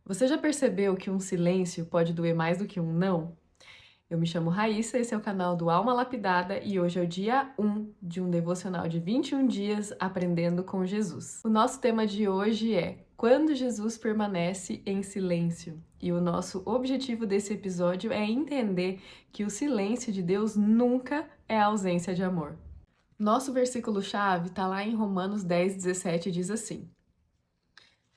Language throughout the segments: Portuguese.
Você já percebeu que um silêncio pode doer mais do que um não? Eu me chamo Raíssa, esse é o canal do Alma Lapidada e hoje é o dia 1 de um devocional de 21 dias aprendendo com Jesus. O nosso tema de hoje é Quando Jesus permanece em silêncio. E o nosso objetivo desse episódio é entender que o silêncio de Deus nunca é a ausência de amor. Nosso versículo-chave está lá em Romanos 10:17 e diz assim: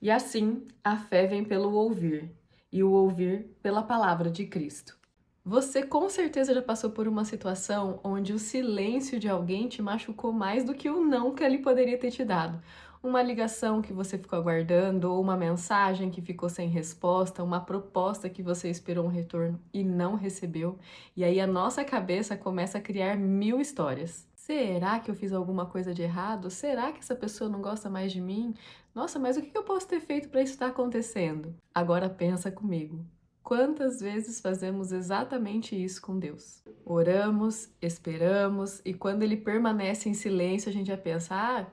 E assim, a fé vem pelo ouvir, e o ouvir pela palavra de Cristo. Você com certeza já passou por uma situação onde o silêncio de alguém te machucou mais do que o não que ele poderia ter te dado. Uma ligação que você ficou aguardando, ou uma mensagem que ficou sem resposta, uma proposta que você esperou um retorno e não recebeu. E aí a nossa cabeça começa a criar mil histórias. Será que eu fiz alguma coisa de errado? Será que essa pessoa não gosta mais de mim? Nossa, mas o que eu posso ter feito para isso estar acontecendo? Agora pensa comigo. Quantas vezes fazemos exatamente isso com Deus? Oramos, esperamos e quando ele permanece em silêncio, a gente já pensa: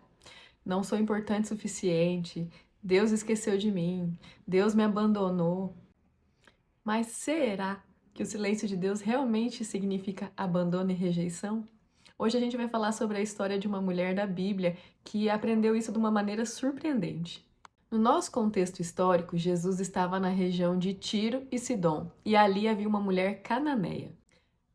não sou importante o suficiente, Deus esqueceu de mim, Deus me abandonou. Mas será que o silêncio de Deus realmente significa abandono e rejeição? Hoje a gente vai falar sobre a história de uma mulher da Bíblia que aprendeu isso de uma maneira surpreendente. No nosso contexto histórico, Jesus estava na região de Tiro e Sidom, e ali havia uma mulher cananeia.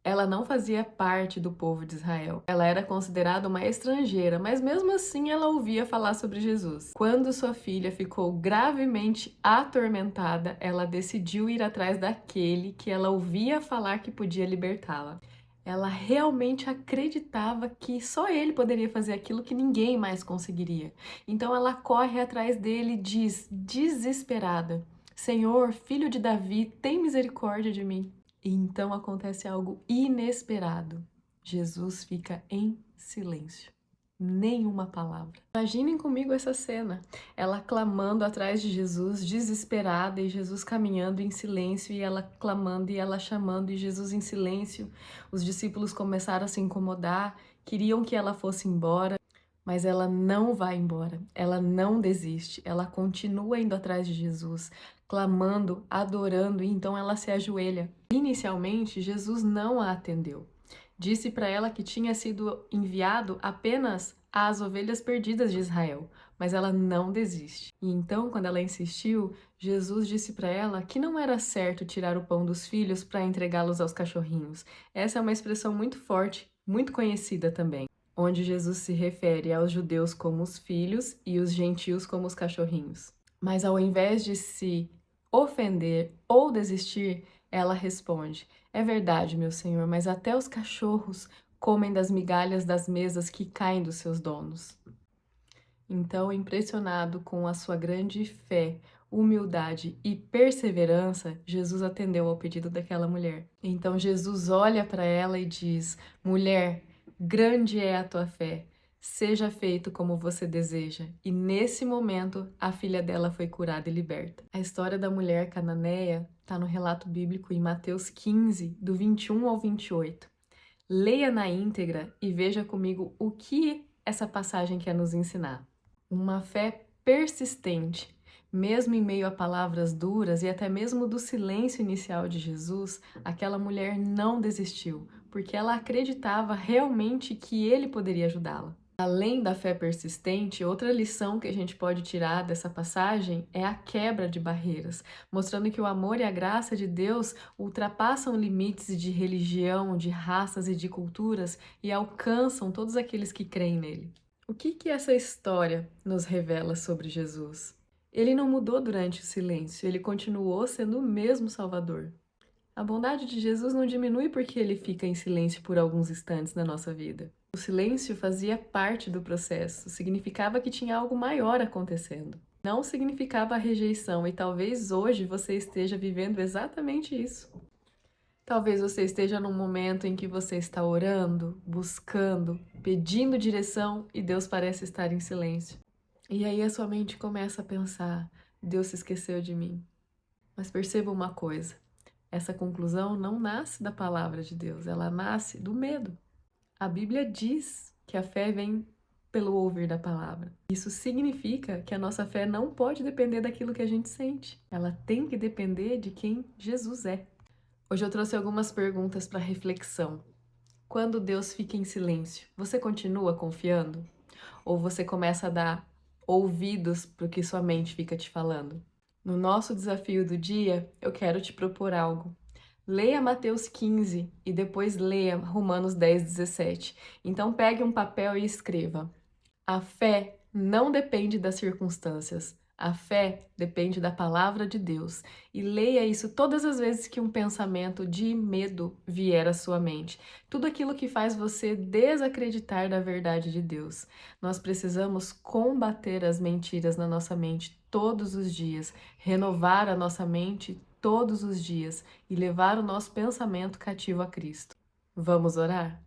Ela não fazia parte do povo de Israel. Ela era considerada uma estrangeira, mas mesmo assim ela ouvia falar sobre Jesus. Quando sua filha ficou gravemente atormentada, ela decidiu ir atrás daquele que ela ouvia falar que podia libertá-la. Ela realmente acreditava que só ele poderia fazer aquilo que ninguém mais conseguiria. Então ela corre atrás dele e diz, desesperada: Senhor, filho de Davi, tem misericórdia de mim. E então acontece algo inesperado. Jesus fica em silêncio. Nenhuma palavra. Imaginem comigo essa cena. Ela clamando atrás de Jesus, desesperada, e Jesus caminhando em silêncio, e ela clamando e ela chamando, e Jesus em silêncio. Os discípulos começaram a se incomodar, queriam que ela fosse embora, mas ela não vai embora, ela não desiste, ela continua indo atrás de Jesus, clamando, adorando, e então ela se ajoelha. Inicialmente, Jesus não a atendeu. Disse para ela que tinha sido enviado apenas às ovelhas perdidas de Israel, mas ela não desiste. E então, quando ela insistiu, Jesus disse para ela que não era certo tirar o pão dos filhos para entregá-los aos cachorrinhos. Essa é uma expressão muito forte, muito conhecida também, onde Jesus se refere aos judeus como os filhos e os gentios como os cachorrinhos. Mas ao invés de se ofender ou desistir, ela responde: É verdade, meu senhor, mas até os cachorros comem das migalhas das mesas que caem dos seus donos. Então, impressionado com a sua grande fé, humildade e perseverança, Jesus atendeu ao pedido daquela mulher. Então, Jesus olha para ela e diz: Mulher, grande é a tua fé, seja feito como você deseja. E nesse momento, a filha dela foi curada e liberta. A história da mulher cananeia está no relato bíblico em Mateus 15, do 21 ao 28. Leia na íntegra e veja comigo o que essa passagem quer nos ensinar. Uma fé persistente, mesmo em meio a palavras duras e até mesmo do silêncio inicial de Jesus, aquela mulher não desistiu, porque ela acreditava realmente que ele poderia ajudá-la. Além da fé persistente, outra lição que a gente pode tirar dessa passagem é a quebra de barreiras, mostrando que o amor e a graça de Deus ultrapassam limites de religião, de raças e de culturas e alcançam todos aqueles que creem nele. O que essa história nos revela sobre Jesus? Ele não mudou durante o silêncio, ele continuou sendo o mesmo Salvador. A bondade de Jesus não diminui porque ele fica em silêncio por alguns instantes na nossa vida. O silêncio fazia parte do processo, significava que tinha algo maior acontecendo. Não significava a rejeição, e talvez hoje você esteja vivendo exatamente isso. Talvez você esteja num momento em que você está orando, buscando, pedindo direção e Deus parece estar em silêncio. E aí a sua mente começa a pensar: Deus se esqueceu de mim. Mas perceba uma coisa, essa conclusão não nasce da palavra de Deus, ela nasce do medo. A Bíblia diz que a fé vem pelo ouvir da palavra. Isso significa que a nossa fé não pode depender daquilo que a gente sente. Ela tem que depender de quem Jesus é. Hoje eu trouxe algumas perguntas para reflexão. Quando Deus fica em silêncio, você continua confiando? Ou você começa a dar ouvidos para o que sua mente fica te falando? No nosso desafio do dia, eu quero te propor algo. Leia Mateus 15 e depois leia Romanos 10:17. Então pegue um papel e escreva: a fé não depende das circunstâncias. A fé depende da palavra de Deus. E leia isso todas as vezes que um pensamento de medo vier à sua mente. Tudo aquilo que faz você desacreditar da verdade de Deus. Nós precisamos combater as mentiras na nossa mente todos os dias, renovar a nossa mente todos os dias e levar o nosso pensamento cativo a Cristo. Vamos orar?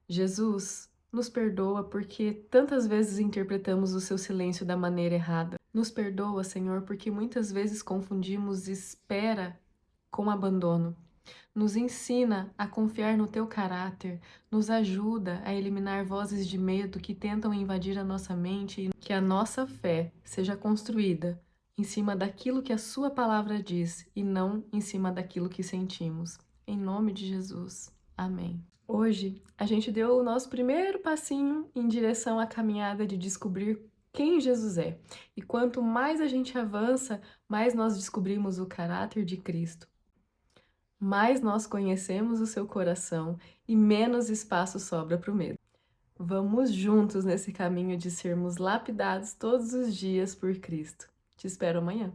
Jesus, nos perdoa porque tantas vezes interpretamos o seu silêncio da maneira errada. Nos perdoa, Senhor, porque muitas vezes confundimos espera com abandono. Nos ensina a confiar no teu caráter, nos ajuda a eliminar vozes de medo que tentam invadir a nossa mente e que a nossa fé seja construída em cima daquilo que a sua palavra diz e não em cima daquilo que sentimos. Em nome de Jesus. Amém. Hoje, a gente deu o nosso primeiro passinho em direção à caminhada de descobrir quem Jesus é. E quanto mais a gente avança, mais nós descobrimos o caráter de Cristo. Mais nós conhecemos o seu coração e menos espaço sobra para o medo. Vamos juntos nesse caminho de sermos lapidados todos os dias por Cristo. Te espero amanhã.